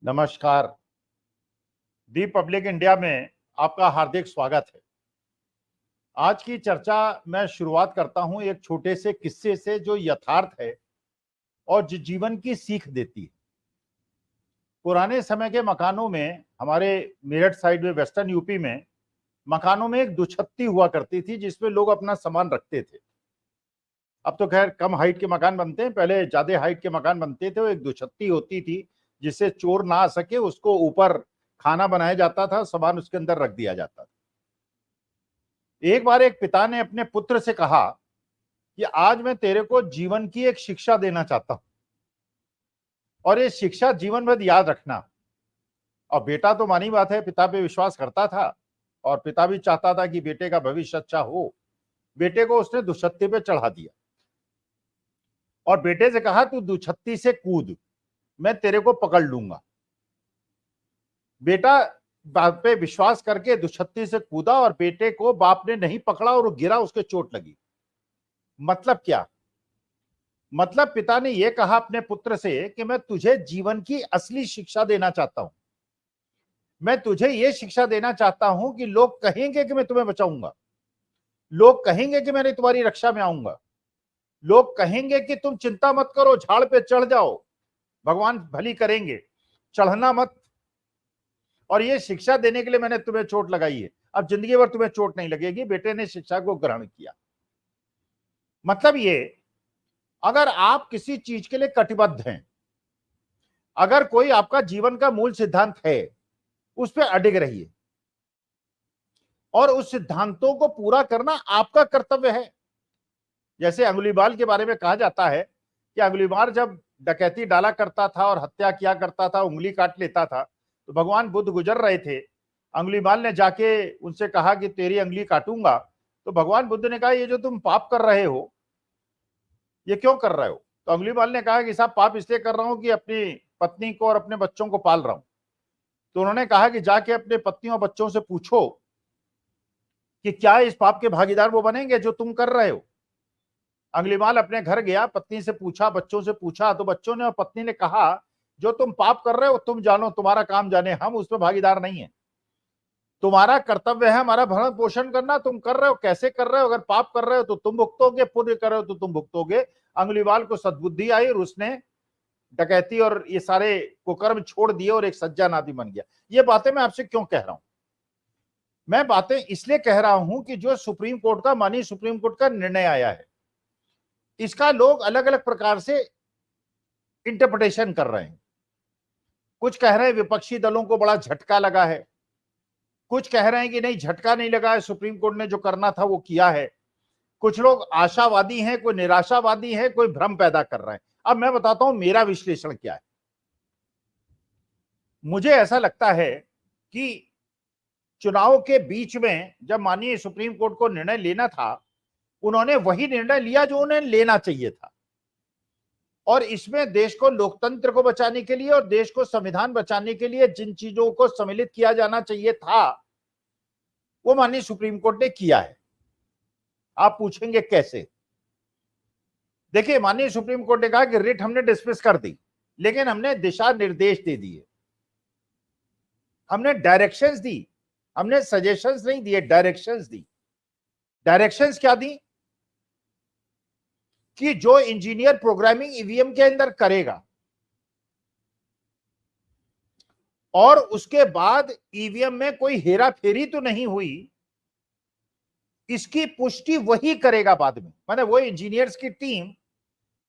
नमस्कार। दी public India में आपका हार्दिक स्वागत है। आज की चर्चा मैं शुरुआत करता हूं एक छोटे से किस्से से जो यथार्थ है और जो जीवन की सीख देती है। पुराने समय के मकानों में, हमारे मेरठ साइड में, वेस्टर्न यूपी में, मकानों में एक दुछत्ती हुआ करती थी जिसमें लोग अपना सामान रखते थे। अब तो खैर कम हाइट के मकान बनते हैं, पहले ज्यादा हाइट के मकान बनते थे। वो एक दुछत्ती होती थी जिससे चोर ना आ सके, उसको ऊपर खाना बनाया जाता था, सामान उसके अंदर रख दिया जाता था। एक बार एक पिता ने अपने पुत्र से कहा कि आज मैं तेरे को जीवन की एक शिक्षा देना चाहता हूं और ये शिक्षा जीवन भर याद रखना। और बेटा तो मानी बात है, पिता पे विश्वास करता था और पिता भी चाहता था कि बेटे का भविष्य अच्छा हो। बेटे को उसने दुछत्ती पे चढ़ा दिया और बेटे से कहा तू दुछत्ती से कूद, मैं तेरे को पकड़ लूंगा। बेटा बाप पे विश्वास करके दुछत्ती से कूदा और बेटे को बाप ने नहीं पकड़ा और वो गिरा, उसके चोट लगी। मतलब क्या? मतलब पिता ने यह कहा अपने पुत्र से कि मैं तुझे जीवन की असली शिक्षा देना चाहता हूं। मैं तुझे यह शिक्षा देना चाहता हूं कि लोग कहेंगे कि मैं तुम्हें बचाऊंगा, लोग कहेंगे कि मैंने तुम्हारी रक्षा में आऊंगा, लोग कहेंगे कि तुम चिंता मत करो, झाड़ पे चढ़ जाओ, भगवान भली करेंगे, चढ़ना मत। और यह शिक्षा देने के लिए मैंने तुम्हें चोट लगाई है, अब जिंदगी भर तुम्हें चोट नहीं लगेगी। बेटे ने शिक्षा को ग्रहण किया। मतलब ये, अगर आप किसी चीज के लिए कटिबद्ध हैं, अगर कोई आपका जीवन का मूल सिद्धांत है, उस पर अडिग रहिए और उस सिद्धांतों को पूरा करना आपका कर्तव्य है। जैसे अंगुलीमाल के बारे में कहा जाता है कि अंगुलीमाल जब डकैती डाला करता था और हत्या किया करता था, उंगली काट लेता था, तो भगवान बुद्ध गुजर रहे थे। अंगुलीमाल ने जाके उनसे कहा कि तेरी उंगली काटूंगा। तो भगवान बुद्ध ने कहा ये जो तुम पाप कर रहे हो, ये क्यों कर रहे हो? तो अंगुलीमाल ने कहा कि साहब पाप इसलिए कर रहा हूं कि अपनी पत्नी को और अपने बच्चों को पाल रहा हूं। तो उन्होंने कहा कि जाके अपने पत्नी और बच्चों से पूछो कि क्या इस पाप के भागीदार वो बनेंगे जो तुम कर रहे हो। अंगुलीमाल अपने घर गया, पत्नी से पूछा, बच्चों से पूछा, तो बच्चों ने और पत्नी ने कहा जो तुम पाप कर रहे हो तुम जानो, तुम्हारा काम जाने, हम उसमें भागीदार नहीं है। तुम्हारा कर्तव्य है हमारा भरण पोषण करना, तुम कर रहे हो, कैसे कर रहे हो? अगर पाप कर रहे हो तो तुम भुगतोगे, पुण्य कर रहे हो तो तुम भुगतोगे। अंगुलीमाल को सद्बुद्धि आई और उसने डकैती और ये सारे कुकर्म छोड़ दिए और एक सज्जन आदमी बन गया। ये बातें मैं आपसे क्यों कह रहा हूं? मैं बातें इसलिए कह रहा हूं कि जो सुप्रीम कोर्ट का, माननीय सुप्रीम कोर्ट का निर्णय आया है, इसका लोग अलग अलग प्रकार से इंटरप्रिटेशन कर रहे हैं। कुछ कह रहे हैं विपक्षी दलों को बड़ा झटका लगा है, कुछ कह रहे हैं कि नहीं झटका नहीं लगा है, सुप्रीम कोर्ट ने जो करना था वो किया है। कुछ लोग आशावादी हैं, कोई निराशावादी है, कोई भ्रम पैदा कर रहे हैं। अब मैं बताता हूं मेरा विश्लेषण क्या है। मुझे ऐसा लगता है कि चुनाव के बीच में जब माननीय सुप्रीम कोर्ट को निर्णय लेना था, उन्होंने वही निर्णय लिया जो उन्हें लेना चाहिए था। और इसमें देश को, लोकतंत्र को बचाने के लिए और देश को संविधान बचाने के लिए जिन चीजों को सम्मिलित किया जाना चाहिए था, वो माननीय सुप्रीम कोर्ट ने किया है। आप पूछेंगे कैसे? देखिए, माननीय सुप्रीम कोर्ट ने कहा कि रिट हमने डिसमिस कर दी, लेकिन हमने दिशा निर्देश दे दिए, हमने डायरेक्शंस दी, हमने सजेशंस नहीं दिए, डायरेक्शंस दी। डायरेक्शंस क्या दी? कि जो इंजीनियर प्रोग्रामिंग ईवीएम के अंदर करेगा और उसके बाद ईवीएम में कोई हेरा फेरी तो नहीं हुई, इसकी पुष्टि वही करेगा बाद में। माने वो इंजीनियर्स की टीम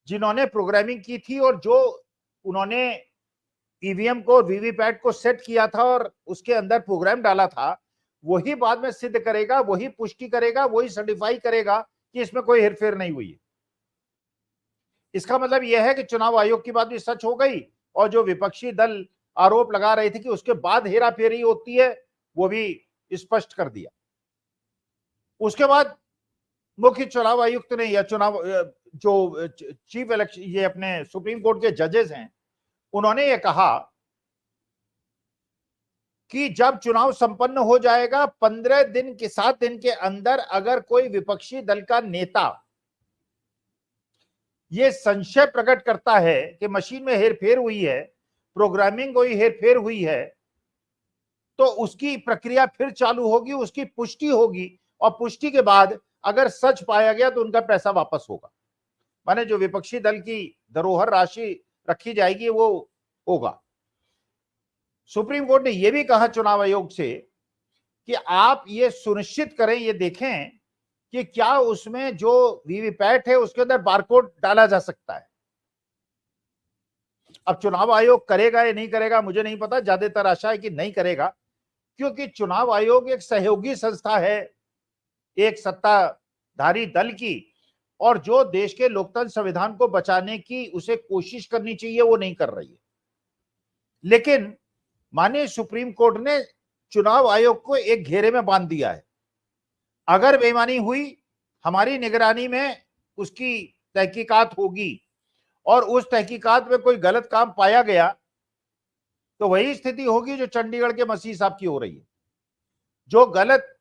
जिन्होंने प्रोग्रामिंग की थी और जो उन्होंने ईवीएम को, वीवीपैट को सेट किया था और उसके अंदर प्रोग्राम डाला था, वही बाद में सिद्ध करेगा, वही पुष्टि करेगा, वही सर्टिफाई करेगा कि इसमें कोई हेरफेर नहीं हुई है। इसका मतलब यह है कि चुनाव आयोग की बात भी सच हो गई और जो विपक्षी दल आरोप लगा रहे थे कि उसके बाद हेराफेरी होती है, वो भी स्पष्ट कर दिया। उसके बाद मुख्य चुनाव आयुक्त ने, या चुनाव जो चीफ इलेक्शन, ये अपने सुप्रीम कोर्ट के जजेस हैं, उन्होंने ये कहा कि जब चुनाव संपन्न हो जाएगा 15 दिन के 7 दिन के अंदर अगर कोई विपक्षी दल का नेता ये संशय प्रकट करता है कि मशीन में हेरफेर हुई है, प्रोग्रामिंग कोई हेरफेर हुई है तो उसकी प्रक्रिया फिर चालू होगी, उसकी पुष्टि होगी और पुष्टि के बाद अगर सच पाया गया तो उनका पैसा वापस होगा। माने जो विपक्षी दल की धरोहर राशि रखी जाएगी वो होगा। सुप्रीम कोर्ट ने यह भी कहा चुनाव आयोग से कि आप ये सुनिश्चित करें, ये देखें कि क्या उसमें जो वीवीपैट है उसके अंदर बारकोड डाला जा सकता है। अब चुनाव आयोग करेगा या नहीं करेगा मुझे नहीं पता, ज्यादातर आशा है कि नहीं करेगा, क्योंकि चुनाव आयोग एक सहयोगी संस्था है एक सत्ताधारी दल की, और जो देश के लोकतंत्र संविधान को बचाने की उसे कोशिश करनी चाहिए वो नहीं कर रही है। लेकिन माननीय सुप्रीम कोर्ट ने चुनाव आयोग को एक घेरे में बांध दिया है। अगर बेईमानी हुई हमारी निगरानी में उसकी तहकीकात होगी और उस तहकीकात में कोई गलत काम पाया गया तो वही स्थिति होगी जो चंडीगढ़ के मसीह साहब की हो रही है, जो गलत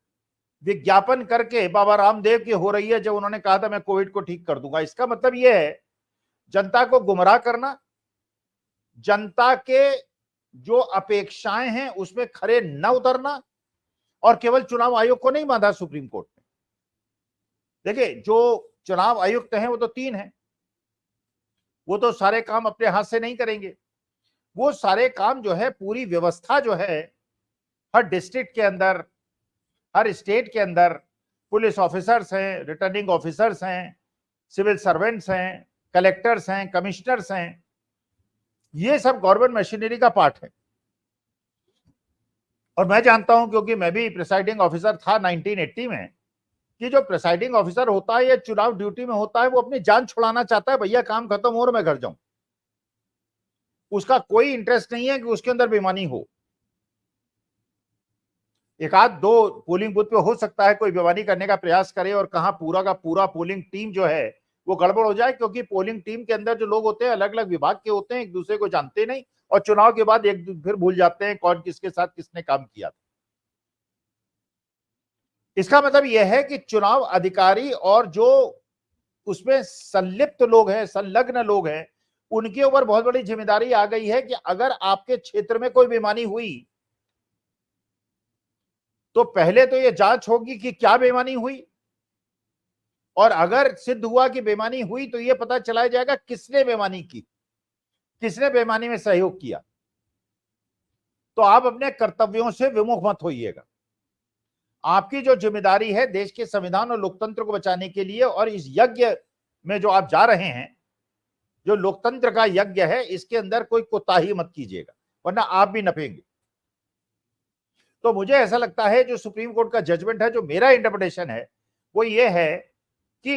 विज्ञापन करके बाबा रामदेव की हो रही है, जब उन्होंने कहा था मैं कोविड को ठीक कर दूंगा। इसका मतलब यह है जनता को गुमराह करना, जनता के जो अपेक्षाएं हैं उसमें खरे न उतरना, और केवल चुनाव आयोग को नहीं बांधा सुप्रीम कोर्ट ने। देखिए जो चुनाव आयुक्त हैं वो तो 3 हैं, वो तो सारे काम अपने हाथ से नहीं करेंगे, वो सारे काम जो है पूरी व्यवस्था जो है हर डिस्ट्रिक्ट के अंदर हर स्टेट के अंदर पुलिस ऑफिसर्स हैं, रिटर्निंग ऑफिसर्स हैं, सिविल सर्वेंट्स हैं, कलेक्टर्स हैं, कमिश्नर्स हैं, ये सब गवर्नमेंट मशीनरी का पार्ट है। और मैं जानता हूं क्योंकि मैं भी प्रिसाइडिंग ऑफिसर था 1980 में, कि जो प्रिसाइडिंग ऑफिसर होता है या चुनाव ड्यूटी में होता है वो अपनी जान छुड़ाना चाहता है, भैया काम खत्म हो और मैं घर जाऊं। उसका कोई इंटरेस्ट नहीं है कि उसके अंदर बेईमानी हो। एक आध दो पोलिंग बूथ पे हो सकता है कोई बेईमानी करने का प्रयास करे और कहां पूरा का पूरा पोलिंग टीम जो है वो गड़बड़ हो जाए, क्योंकि पोलिंग टीम के अंदर जो लोग होते हैं अलग अलग विभाग के होते हैं, एक दूसरे को जानते नहीं, और चुनाव के बाद एक फिर भूल जाते हैं कौन किसके साथ किसने काम किया था। इसका मतलब यह है कि चुनाव अधिकारी और जो उसमें संलिप्त लोग हैं, संलग्न लोग हैं, उनके ऊपर बहुत बड़ी जिम्मेदारी आ गई है कि अगर आपके क्षेत्र में कोई बेईमानी हुई तो पहले तो यह जांच होगी कि क्या बेईमानी हुई, और अगर सिद्ध हुआ कि बेईमानी हुई तो यह पता चलाया जाएगा किसने बेईमानी की, किसने बेईमानी में सहयोग किया। तो आप अपने कर्तव्यों से विमुख मत होइएगा। आपकी जो जिम्मेदारी है देश के संविधान और लोकतंत्र को बचाने के लिए, और इस यज्ञ में जो आप जा रहे हैं, जो लोकतंत्र का यज्ञ है, इसके अंदर कोई कोताही मत कीजिएगा वरना आप भी नपेंगे। तो मुझे ऐसा लगता है जो सुप्रीम कोर्ट का जजमेंट है, जो मेरा इंटरप्रिटेशन है वो ये है कि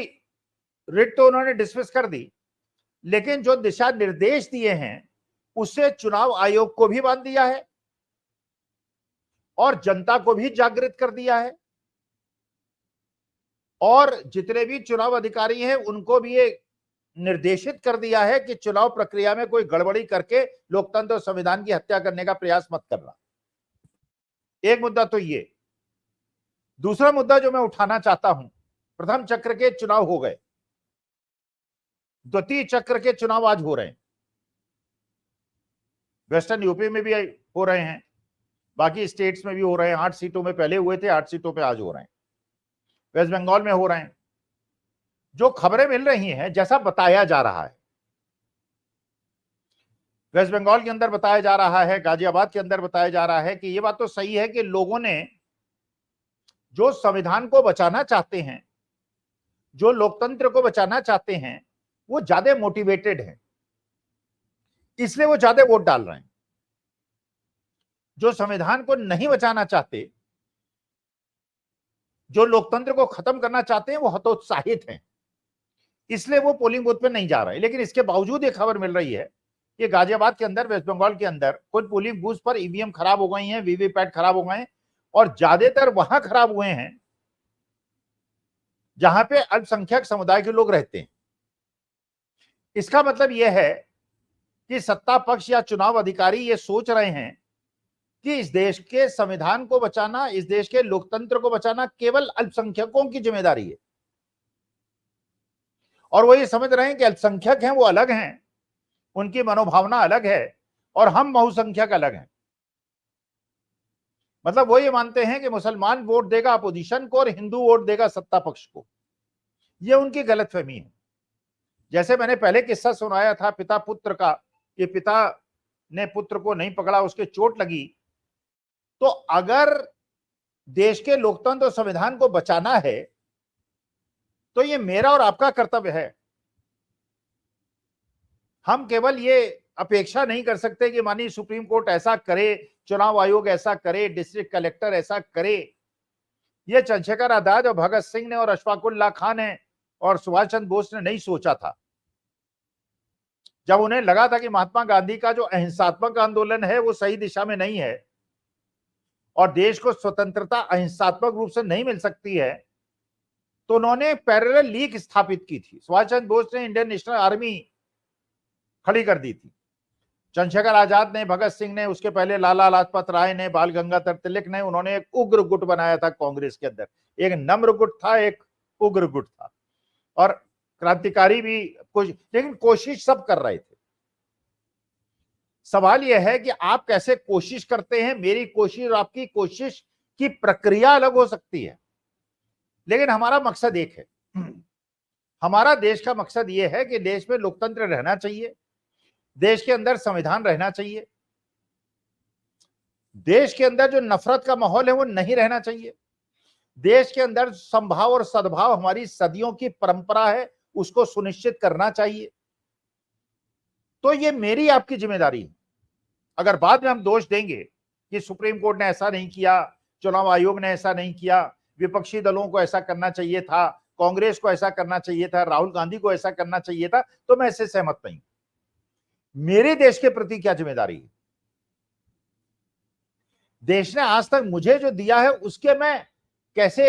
रिट तो उन्होंने डिसमिस कर दी, लेकिन जो दिशा निर्देश दिए हैं उससे चुनाव आयोग को भी बांध दिया है और जनता को भी जागृत कर दिया है, और जितने भी चुनाव अधिकारी हैं उनको भी ये निर्देशित कर दिया है कि चुनाव प्रक्रिया में कोई गड़बड़ी करके लोकतंत्र और संविधान की हत्या करने का प्रयास मत करना। एक मुद्दा तो ये। दूसरा मुद्दा जो मैं उठाना चाहता हूं, प्रथम चक्र के चुनाव हो गए, द्वितीय चक्र के चुनाव आज हो रहे हैं। वेस्टर्न यूपी में भी हो रहे हैं, बाकी स्टेट्स में भी हो रहे हैं। 8 सीटों में पहले हुए थे, 8 सीटों पे आज हो रहे हैं। वेस्ट बंगाल में हो रहे हैं। जो खबरें मिल रही हैं, जैसा बताया जा रहा है, वेस्ट बंगाल के अंदर बताया जा रहा है, गाजियाबाद के अंदर बताया जा रहा है कि ये बात तो सही है कि लोगों ने जो संविधान को बचाना चाहते हैं, जो लोकतंत्र को बचाना चाहते हैं, वो ज्यादा मोटिवेटेड हैं, इसलिए वो ज्यादा वोट डाल रहे हैं। जो संविधान को नहीं बचाना चाहते, जो लोकतंत्र को खत्म करना चाहते हैं, वो हतोत्साहित हैं, इसलिए वो पोलिंग बूथ पे नहीं जा रहे। लेकिन इसके बावजूद एक खबर मिल रही है कि गाजियाबाद के अंदर, वेस्ट बंगाल के अंदर कुछ पोलिंग बूथ पर ईवीएम खराब हो गई हैं, वीवीपैट खराब हो गए हैं, और ज्यादातर वहां खराब हुए हैं जहां पे अल्पसंख्यक समुदाय के लोग रहते हैं। इसका मतलब यह है कि सत्ता पक्ष या चुनाव अधिकारी ये सोच रहे हैं कि इस देश के संविधान को बचाना, इस देश के लोकतंत्र को बचाना केवल अल्पसंख्यकों की जिम्मेदारी है, और वो ये समझ रहे हैं कि अल्पसंख्यक हैं वो अलग हैं, उनकी मनोभावना अलग है, और हम बहुसंख्यक अलग हैं। मतलब वो ये मानते हैं कि मुसलमान वोट देगा अपोजिशन को और हिंदू वोट देगा सत्ता पक्ष को। ये उनकी गलतफहमी है। जैसे मैंने पहले किस्सा सुनाया था पिता पुत्र का, कि पिता ने पुत्र को नहीं पकड़ा, उसके चोट लगी। तो अगर देश के लोकतंत्र और संविधान को बचाना है तो ये मेरा और आपका कर्तव्य है। हम केवल ये अपेक्षा नहीं कर सकते कि माननीय सुप्रीम कोर्ट ऐसा करे, चुनाव आयोग ऐसा करे, डिस्ट्रिक्ट कलेक्टर ऐसा करे। ये चंद्रशेखर आजाद और भगत सिंह ने और अशफाकुल्लाह खान ने और सुभाष चंद्र बोस ने नहीं सोचा था। जब उन्हें लगा था कि महात्मा गांधी का जो अहिंसात्मक आंदोलन है वो सही दिशा में नहीं है और देश को स्वतंत्रता अहिंसात्मक रूप से नहीं मिल सकती है, तो उन्होंने पैरेलल लीग स्थापित की थी। सुभाष चंद्र बोस ने इंडियन नेशनल आर्मी खड़ी कर दी थी, चंद्रशेखर आजाद ने, भगत सिंह ने, उसके पहले लाला लाजपत राय ने, बाल गंगाधर तिलक ने, उन्होंने एक उग्र गुट बनाया था कांग्रेस के अंदर। एक नम्र गुट था, एक उग्र गुट था, और क्रांतिकारी भी कुछ, लेकिन कोशिश सब कर रहे थे। सवाल यह है कि आप कैसे कोशिश करते हैं। मेरी कोशिश और आपकी कोशिश की प्रक्रिया अलग हो सकती है, लेकिन हमारा मकसद एक है। हमारा देश का मकसद यह है कि देश में लोकतंत्र रहना चाहिए, देश के अंदर संविधान रहना चाहिए, देश के अंदर जो नफरत का माहौल है वो नहीं रहना चाहिए, देश के अंदर समभाव और सद्भाव हमारी सदियों की परंपरा है उसको सुनिश्चित करना चाहिए। तो ये मेरी आपकी जिम्मेदारी है। अगर बाद में हम दोष देंगे कि सुप्रीम कोर्ट ने ऐसा नहीं किया, चुनाव आयोग ने ऐसा नहीं किया, विपक्षी दलों को ऐसा करना चाहिए था, कांग्रेस को ऐसा करना चाहिए था, राहुल गांधी को ऐसा करना चाहिए था, तो मैं इससे सहमत नहीं। मेरे देश के प्रति क्या जिम्मेदारी है, देश ने आज तक मुझे जो दिया है उसके मैं कैसे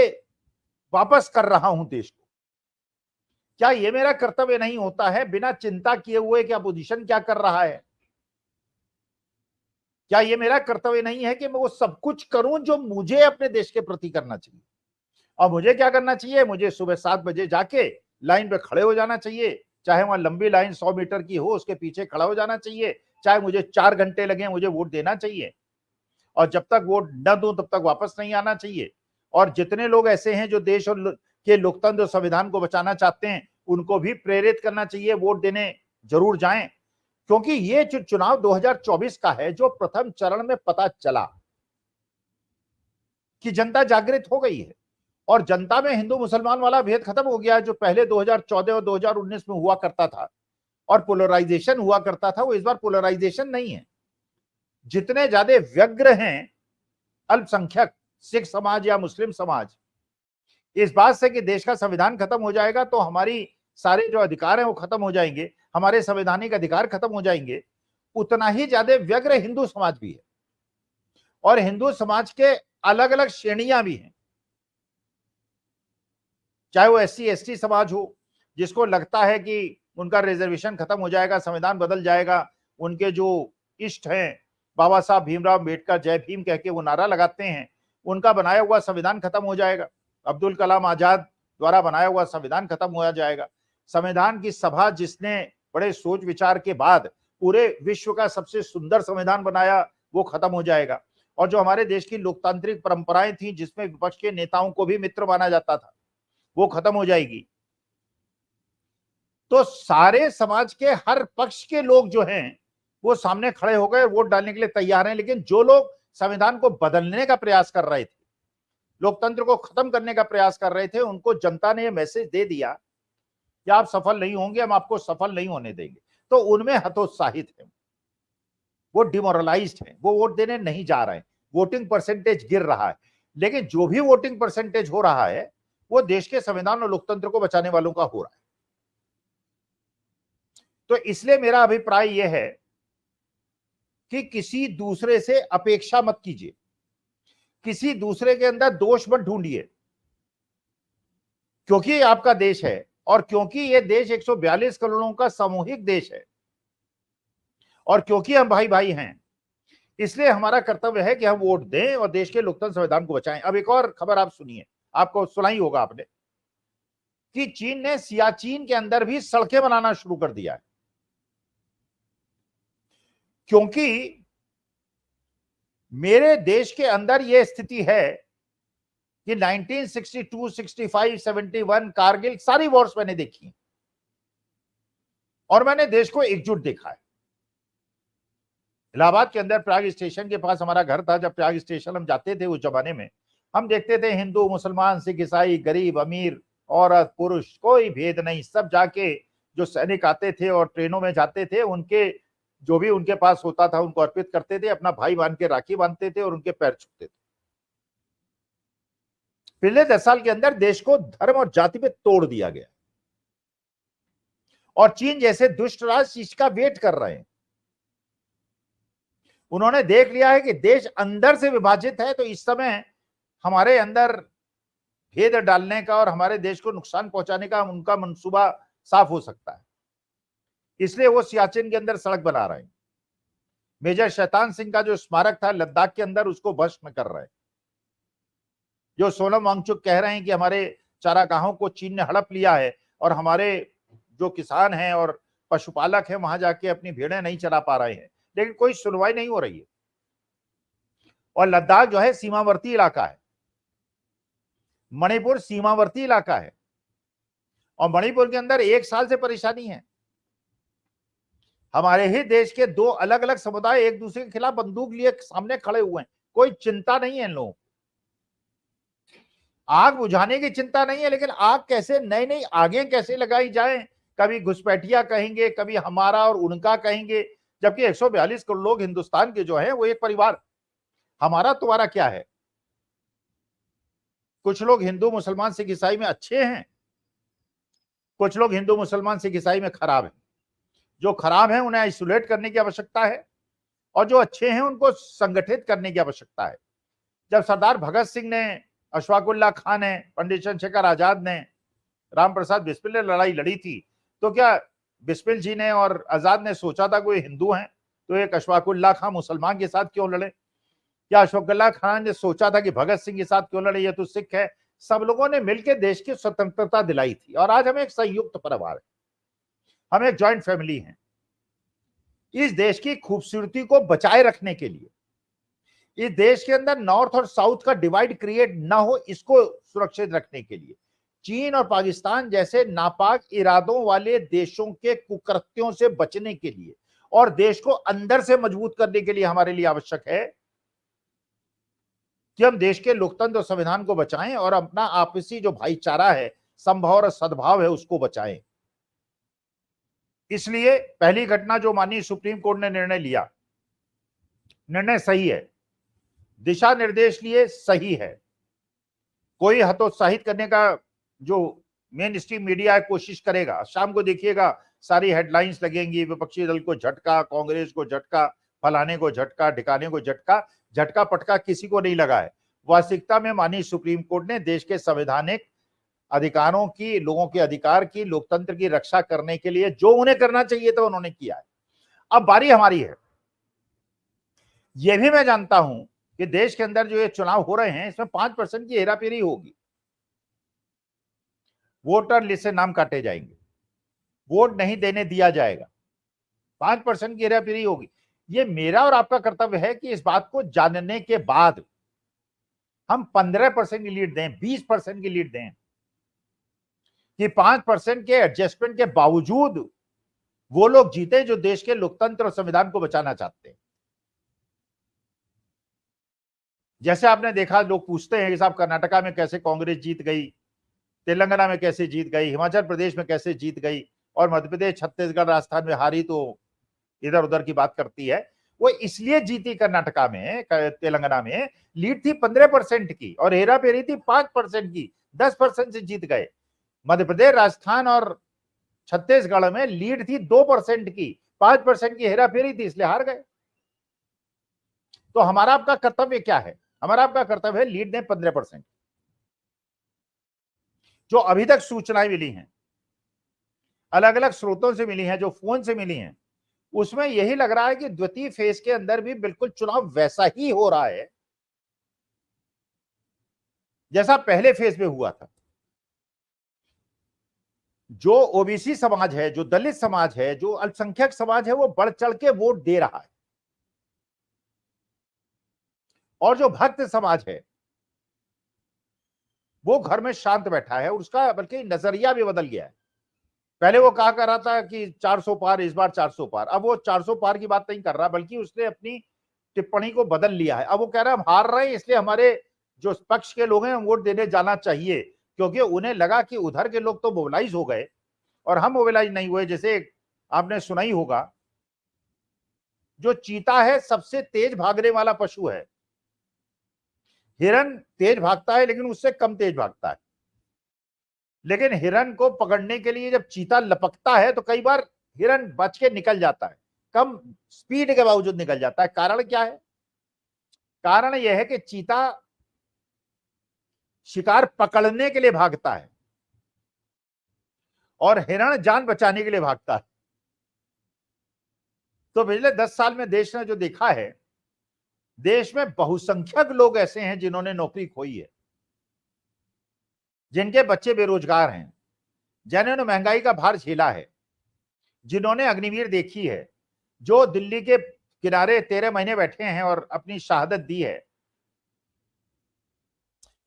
वापस कर रहा हूं देश को। क्या यह मेरा कर्तव्य नहीं होता है बिना चिंता किए हुए कि अपोजिशन क्या कर रहा है? क्या यह मेरा कर्तव्य नहीं है कि मैं वो सब कुछ करूं जो मुझे अपने देश के प्रति करना चाहिए? और मुझे क्या करना चाहिए? मुझे सुबह 7 बजे जाके लाइन पे खड़े हो जाना चाहिए, चाहे वहां लंबी लाइन 100 मीटर की हो, उसके पीछे खड़ा हो जाना चाहिए, चाहे मुझे 4 घंटे लगे, मुझे वोट देना चाहिए, और जब तक वोट न दूं तब तक वापस नहीं आना चाहिए। और जितने लोग ऐसे हैं जो देश और के लोकतंत्र और संविधान को बचाना चाहते हैं, उनको भी प्रेरित करना चाहिए, वोट देने जरूर जाएं, क्योंकि ये जो चुनाव 2024 का है, जो प्रथम चरण में पता चला कि जनता जागृत हो गई है और जनता में हिंदू मुसलमान वाला भेद खत्म हो गया है, जो पहले 2014 और 2019 में हुआ करता था और पोलराइजेशन हुआ करता था, वो इस बार पोलराइजेशन नहीं है। जितने ज्यादा व्यग्र हैं अल्पसंख्यक सिख समाज या मुस्लिम समाज इस बात से कि देश का संविधान खत्म हो जाएगा तो हमारी सारे जो अधिकार हैं वो खत्म हो जाएंगे, हमारे संवैधानिक अधिकार खत्म हो जाएंगे, उतना ही ज्यादा व्यग्र हिंदू समाज भी है। और हिंदू समाज के अलग अलग श्रेणियां भी हैं, चाहे वो SC ST समाज हो, जिसको लगता है कि उनका रिजर्वेशन खत्म हो जाएगा, संविधान बदल जाएगा, उनके जो इष्ट हैं बाबा साहब भीमराव अम्बेडकर जय भीम कह के वो नारा लगाते हैं, उनका बनाया हुआ संविधान खत्म हो जाएगा, अब्दुल कलाम आजाद द्वारा बनाया हुआ संविधान खत्म हो जाएगा। संविधान की सभा जिसने बड़े सोच विचार के बाद पूरे विश्व का सबसे सुंदर संविधान बनाया, वो खत्म हो जाएगा। और जो हमारे देश की लोकतांत्रिक परंपराएं थी जिसमें विपक्ष के नेताओं को भी मित्र माना जाता था, वो खत्म हो जाएगी। तो सारे समाज के हर पक्ष के लोग जो हैं वो सामने खड़े हो गए, वोट डालने के लिए तैयार हैं। लेकिन जो लोग संविधान को बदलने का प्रयास कर रहे थे, लोकतंत्र को खत्म करने का प्रयास कर रहे थे, उनको जनता ने यह मैसेज दे दिया कि आप सफल नहीं होंगे, हम आपको सफल नहीं होने देंगे। तो उनमें हतोत्साहित है, वो डिमोरलाइज्ड है, वो वोट देने नहीं जा रहे हैं, वोटिंग परसेंटेज गिर रहा है। लेकिन जो भी वोटिंग परसेंटेज हो रहा है वो देश के संविधान और लोकतंत्र को बचाने वालों का हो रहा है। तो इसलिए मेरा अभिप्राय यह है कि किसी दूसरे से अपेक्षा मत कीजिए, किसी दूसरे के अंदर दोष मत ढूंढिए, क्योंकि ये आपका देश है और क्योंकि ये देश 142 करोड़ों का सामूहिक देश है और क्योंकि हम भाई भाई हैं, इसलिए हमारा कर्तव्य है कि हम वोट दें और देश के लोकतंत्र संविधान को बचाएं। अब एक और खबर आप सुनिए, आपको सुनाई होगा आपने कि चीन ने सियाचिन के अंदर भी सड़कें बनाना शुरू कर दिया है। क्योंकि मेरे देश के अंदर यह स्थिति है कि 1962, 65, 71 कारगिल सारी वॉर्स मैंने देखी और मैंने देश को एकजुट देखा है। इलाहाबाद के अंदर प्रयाग स्टेशन के पास हमारा घर था। जब प्रयाग स्टेशन हम जाते थे उस जमाने में, हम देखते थे हिंदू, मुसलमान, सिख, ईसाई, गरीब, अमीर, औरत, पुरुष, कोई भेद नहीं। सब जाके जो सैनिक आते थे और ट्रेनों में जाते थे, उनके जो भी उनके पास होता था उनको अर्पित करते थे, अपना भाई बांध के राखी बांधते थे और उनके पैर छूते थे। पिछले 10 साल के अंदर देश को धर्म और जाति पे तोड़ दिया गया और चीन जैसे दुष्ट राष्ट्र इसका वेट कर रहे हैं। उन्होंने देख लिया है कि देश अंदर से विभाजित है, तो इस समय हमारे अंदर भेद डालने का और हमारे देश को नुकसान पहुंचाने का उनका मंसूबा साफ हो सकता है। इसलिए वो सियाचिन के अंदर सड़क बना रहे हैं। मेजर शैतान सिंह का जो स्मारक था लद्दाख के अंदर, उसको भस्म कर रहे हैं। जो सोनम वांगचुक कह रहे हैं कि हमारे चारागाहों को चीन ने हड़प लिया है और हमारे जो किसान हैं और पशुपालक हैं वहां जाके अपनी भेड़ें नहीं चरा पा रहे हैं, लेकिन कोई सुनवाई नहीं हो रही है। और लद्दाख जो है सीमावर्ती इलाका है, मणिपुर सीमावर्ती इलाका है और मणिपुर के अंदर 1 साल से परेशानी है। हमारे ही देश के 2 अलग अलग समुदाय एक दूसरे के खिलाफ बंदूक लिए सामने खड़े हुए हैं, कोई चिंता नहीं है इन लोगों को। आग बुझाने की चिंता नहीं है, लेकिन आग कैसे नई नई आगे कैसे लगाई जाए, कभी घुसपैठिया कहेंगे, कभी हमारा और उनका कहेंगे, जबकि 142 करोड़ लोग हिंदुस्तान के जो हैं वो एक परिवार। हमारा तुम्हारा क्या है? कुछ लोग हिंदू, मुसलमान, सिख, ईसाई में अच्छे हैं, कुछ लोग हिंदू, मुसलमान, सिख, ईसाई में खराब हैं। जो खराब हैं उन्हें आइसोलेट करने की आवश्यकता है और जो अच्छे हैं उनको संगठित करने की आवश्यकता है। जब सरदार भगत सिंह ने, अशफाकुल्ला खान ने, पंडित चंद्रशेखर आजाद ने, राम प्रसाद बिस्मिल ने लड़ाई लड़ी थी, तो क्या बिस्मिल जी ने और आजाद ने सोचा था कोई हिंदू हैं तो एक अशफाकुल्ला खान मुसलमान के साथ क्यों लड़े? क्या अशफाकुल्ला खान ने सोचा था कि भगत सिंह के साथ क्यों लड़े, ये तो सिख है? सब लोगों ने मिलकर देश की स्वतंत्रता दिलाई थी और आज हम एक संयुक्त परिवार है, हम एक ज्वाइंट फैमिली हैं। इस देश की खूबसूरती को बचाए रखने के लिए, इस देश के अंदर नॉर्थ और साउथ का डिवाइड क्रिएट ना हो, इसको सुरक्षित रखने के लिए चीन और पाकिस्तान जैसे नापाक इरादों वाले देशों के कुकृत्यों से बचने के लिए और देश को अंदर से मजबूत करने के लिए हमारे लिए आवश्यक है कि हम देश के लोकतंत्र और संविधान को बचाएं और अपना आपसी जो भाईचारा है, संभाव और सद्भाव है, उसको बचाएं। इसलिए पहली घटना जो माननीय सुप्रीम कोर्ट ने निर्णय लिया, निर्णय सही है, दिशा निर्देश लिए सही है। कोई हतोत्साहित करने का जो मेन स्ट्रीम मीडिया है कोशिश करेगा, शाम को देखिएगा सारी हेडलाइंस लगेंगी, विपक्षी दल को झटका, कांग्रेस को झटका, फलाने को झटका, ढिकाने को झटका। झटका पटका किसी को नहीं लगा है। वास्तविकता में माननीय सुप्रीम कोर्ट ने देश के संवैधानिक अधिकारों की, लोगों के अधिकार की, लोकतंत्र की रक्षा करने के लिए जो उन्हें करना चाहिए था उन्होंने किया है। अब बारी हमारी है। यह भी मैं जानता हूं कि देश के अंदर जो ये चुनाव हो रहे हैं इसमें 5% की हेराफेरी होगी। वोटर लिस्ट से नाम काटे जाएंगे, वोट नहीं देने दिया जाएगा, 5% की हेराफेरी होगी। ये मेरा और आपका कर्तव्य है कि इस बात को जानने के बाद हम 15% की लीड दें, 20% की लीड दें, कि 5% के एडजस्टमेंट के बावजूद वो लोग जीते जो देश के लोकतंत्र और संविधान को बचाना चाहते हैं। जैसे आपने देखा, लोग पूछते हैं कि साहब कर्नाटका में कैसे कांग्रेस जीत गई, तेलंगाना में कैसे जीत गई, हिमाचल प्रदेश में कैसे जीत गई और मध्य प्रदेश, छत्तीसगढ़, राजस्थान में हारी, तो इधर उधर की बात करती है। वो इसलिए जीती कर्नाटका में, तेलंगाना में लीड थी 15% की और हेरा फेरी थी 5% की, 10% से जीत गए। मध्य प्रदेश, राजस्थान और छत्तीसगढ़ में लीड थी 2% की, 5% की हेरा फेरी थी, इसलिए हार गए। तो हमारा आपका कर्तव्य क्या है? हमारा आपका कर्तव्य है लीड दें 15%। जो अभी तक सूचनाएं मिली हैं, अलग अलग स्रोतों से मिली हैं, जो फोन से मिली हैं, उसमें यही लग रहा है कि द्वितीय फेज के अंदर भी बिल्कुल चुनाव वैसा ही हो रहा है जैसा पहले फेज में हुआ था। जो ओबीसी समाज है, जो दलित समाज है, जो अल्पसंख्यक समाज है, वो बढ़ चढ़ के वोट दे रहा है। और जो भक्त समाज है वो घर में शांत बैठा है, और उसका बल्कि नजरिया भी बदल गया है। पहले वो कहा कर रहा था कि 400 पार, इस बार 400 पार। अब वो 400 पार की बात नहीं कर रहा, बल्कि उसने अपनी टिप्पणी को बदल लिया है। अब वो कह रहा है हम हार रहे हैं, इसलिए हमारे जो पक्ष के लोग हैं वोट देने जाना चाहिए, क्योंकि उन्हें लगा कि उधर के लोग तो मोबिलाइज हो गए और हम मोबिलाइज नहीं हुए। जैसे आपने सुना ही होगा, जो चीता है सबसे तेज भागने वाला पशु है। हिरन तेज भागता है लेकिन उससे कम तेज भागता है। लेकिन हिरन को पकड़ने के लिए जब चीता लपकता है तो कई बार हिरन बच के निकल जाता है, कम स्पीड के बावजूद निकल जाता है। कारण क्या है? कारण यह है कि चीता शिकार पकड़ने के लिए भागता है और हिरण जान बचाने के लिए भागता है। तो पिछले 10 साल में देश ने जो देखा है, देश में बहुसंख्यक लोग ऐसे हैं जिन्होंने नौकरी खोई है, जिनके बच्चे बेरोजगार हैं, जिन्होंने महंगाई का भार झेला है, जिन्होंने अग्निवीर देखी है, जो दिल्ली के किनारे 13 महीने बैठे हैं और अपनी शहादत दी है,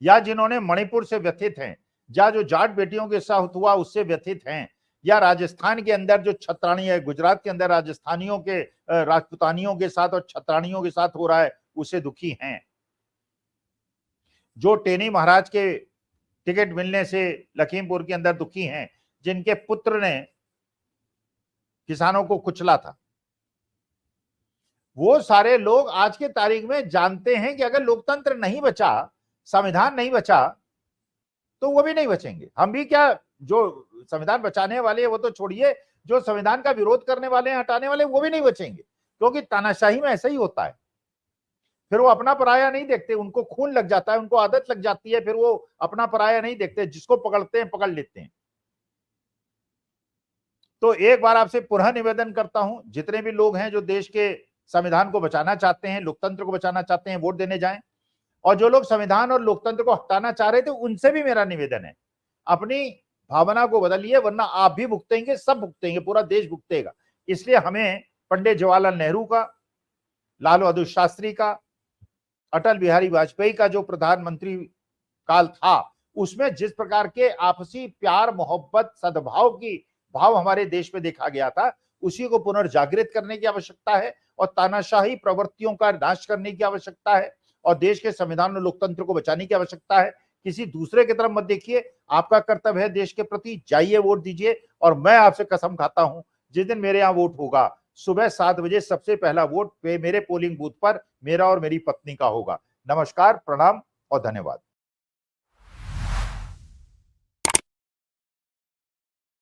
या जिन्होंने मणिपुर से व्यथित हैं, या जो जाट बेटियों के साथ हुआ उससे व्यथित हैं, या राजस्थान के अंदर जो छत्राणी है, गुजरात के अंदर राजस्थानियों के राजपुतानियों के साथ और छत्राणियों के साथ हो रहा है, उससे दुखी हैं। जो टेनी महाराज के टिकट मिलने से लखीमपुर के अंदर दुखी हैं, जिनके पुत्र ने किसानों को कुचला था, वो सारे लोग आज के तारीख में जानते हैं कि अगर लोकतंत्र नहीं बचा, संविधान नहीं बचा, तो वो भी नहीं बचेंगे। हम भी क्या, जो संविधान बचाने वाले हैं वो तो छोड़िए, जो संविधान का विरोध करने वाले हैं, हटाने वाले, वो भी नहीं बचेंगे। क्योंकि तानाशाही में ऐसा ही होता है, फिर वो अपना पराया नहीं देखते, उनको खून लग जाता है, उनको आदत लग जाती है, फिर वो अपना पराया नहीं देखते, जिसको पकड़ते हैं पकड़ लेते हैं। तो एक बार आपसे पुनः निवेदन करता हूं, जितने भी लोग हैं जो देश के संविधान को बचाना चाहते हैं, लोकतंत्र को बचाना चाहते हैं, वोट देने जाएं। और जो लोग संविधान और लोकतंत्र को हटाना चाह रहे थे, उनसे भी मेरा निवेदन है, अपनी भावना को बदलिए, वरना आप भी भुगतेंगे, सब भुगतेंगे, पूरा देश भुगतेगा। इसलिए हमें पंडित जवाहरलाल नेहरू का, लाल बहादुर शास्त्री का, अटल बिहारी वाजपेयी का जो प्रधानमंत्री काल था, उसमें जिस प्रकार के आपसी प्यार, मोहब्बत, सद्भाव की भाव हमारे देश में देखा गया था, उसी को पुनर्जागृत करने की आवश्यकता है और तानाशाही प्रवृत्तियों का नाश करने की आवश्यकता है और देश के संविधान और लोकतंत्र को बचाने की आवश्यकता है। किसी दूसरे की तरफ मत देखिए, आपका कर्तव्य है देश के प्रति, जाइए वोट दीजिए। और मैं आपसे कसम खाता हूं, जिस दिन मेरे यहां वोट होगा, सुबह 7 बजे सबसे पहला वोट मेरे पोलिंग बूथ पर मेरा और मेरी पत्नी का होगा। नमस्कार, प्रणाम और धन्यवाद।